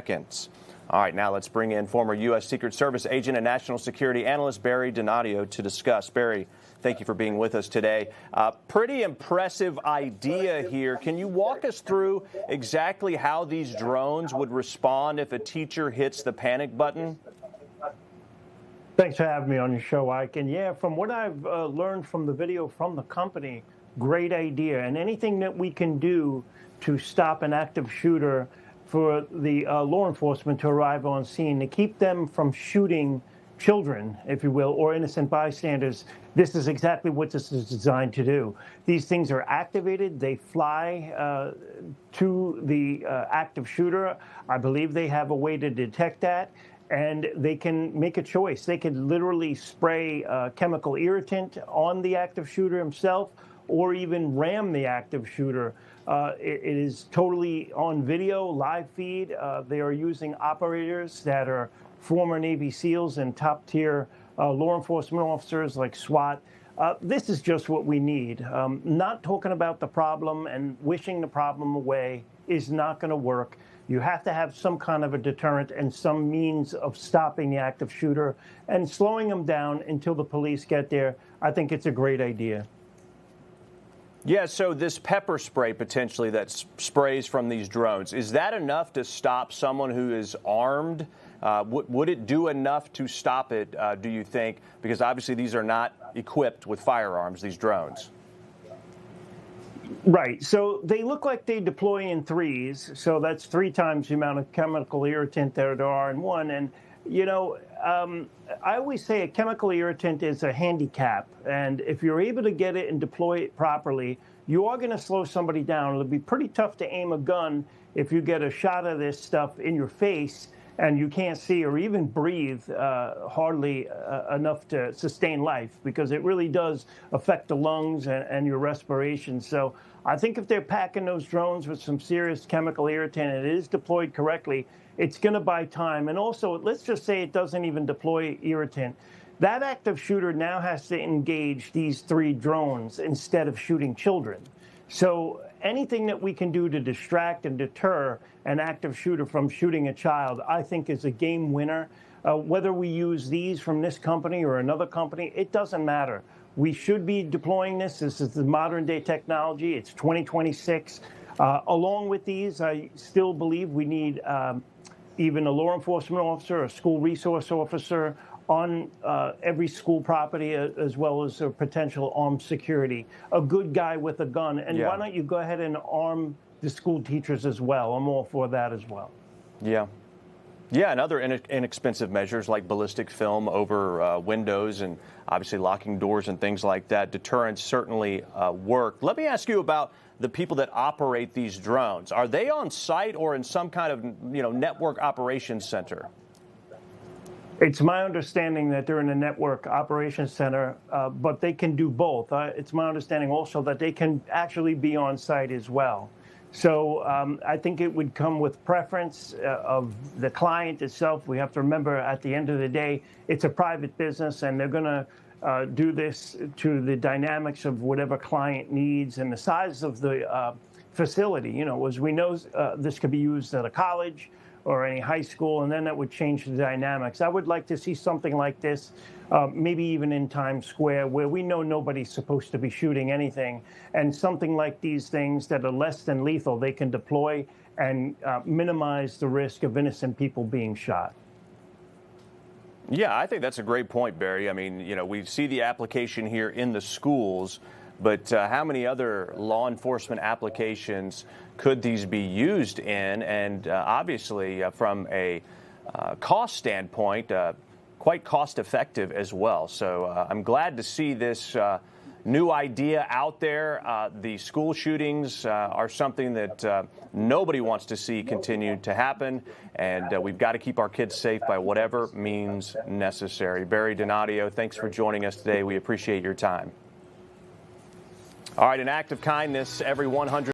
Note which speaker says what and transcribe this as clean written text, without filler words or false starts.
Speaker 1: seconds. All right, now let's bring in former U.S. Secret Service agent and national security analyst Barry Donadio to discuss. Barry, thank you for being with us today. Pretty impressive idea here. Can you walk us through exactly how these drones would respond if a teacher hits the panic button?
Speaker 2: Thanks for having me on your show, Ike. And yeah, from what I've learned from the video from the company, great idea. And anything that we can do to stop an active shooter for the law enforcement to arrive on scene, to keep them from shooting children, if you will, or innocent bystanders, this is exactly what this is designed to do. These things are activated. They fly to the active shooter. I believe they have a way to detect that, and they can make a choice. They can literally spray chemical irritant on the active shooter himself, or even ram the active shooter. It is totally on video, live feed. They are using operators that are former Navy SEALs and top-tier law enforcement officers like SWAT. This is just what we need. Not talking about the problem and wishing the problem away is not going to work. You have to have some kind of a deterrent and some means of stopping the active shooter and slowing them down until the police get there. I think it's a great idea.
Speaker 1: Yeah, so this pepper spray potentially that sprays from these drones, is that enough to stop someone who is armed? Would it do enough to stop it, do you think? Because obviously these are not equipped with firearms, these drones.
Speaker 2: Right. So they look like they deploy in threes. So that's 3 times the amount of chemical irritant there are in one. And, you know, I always say a chemical irritant is a handicap. And if you're able to get it and deploy it properly, you are going to slow somebody down. It'll be pretty tough to aim a gun if you get a shot of this stuff in your face and you can't see or even breathe hardly enough to sustain life, because it really does affect the lungs and your respiration. So I think if they're packing those drones with some serious chemical irritant and it is deployed correctly, it's going to buy time. And also, let's just say it doesn't even deploy irritant. That active shooter now has to engage these 3 drones instead of shooting children. So anything that we can do to distract and deter an active shooter from shooting a child, I think is a game winner. Whether we use these from this company or another company, it doesn't matter. We should be deploying this. This is the modern day technology. It's 2026. Along with these, I still believe we need even a law enforcement officer, a school resource officer on every school property, as well as a potential armed security, a good guy with a gun. And why don't you go ahead and arm the school teachers as well? I'm all for that as well. Yeah.
Speaker 1: Yeah, and other inexpensive measures like ballistic film over windows and obviously locking doors and things like that. Deterrence certainly work. Let me ask you about the people that operate these drones. Are they on site or in some kind of, network operations center?
Speaker 2: It's my understanding that they're in a network operations center, but they can do both. It's my understanding also that they can actually be on site as well. So I think it would come with preference of the client itself. We have to remember at the end of the day, it's a private business, and they're going to do this to the dynamics of whatever client needs and the size of the facility. You know, as we know, this could be used at a college or any high school, and then that would change the dynamics. I would like to see something like this, maybe even in Times Square, where we know nobody's supposed to be shooting anything, and something like these things that are less than lethal, they can deploy and minimize the risk of innocent people being shot.
Speaker 1: Yeah, I think that's a great point, Barry. I mean, we see the application here in the schools, but how many other law enforcement applications could these be used in? And obviously, from a cost standpoint, quite cost effective as well. So I'm glad to see this new idea out there. The school shootings are something that nobody wants to see continue to happen, and we've got to keep our kids safe by whatever means necessary. Barry Donadio, thanks for joining us today. We appreciate your time. All right, an act of kindness every 100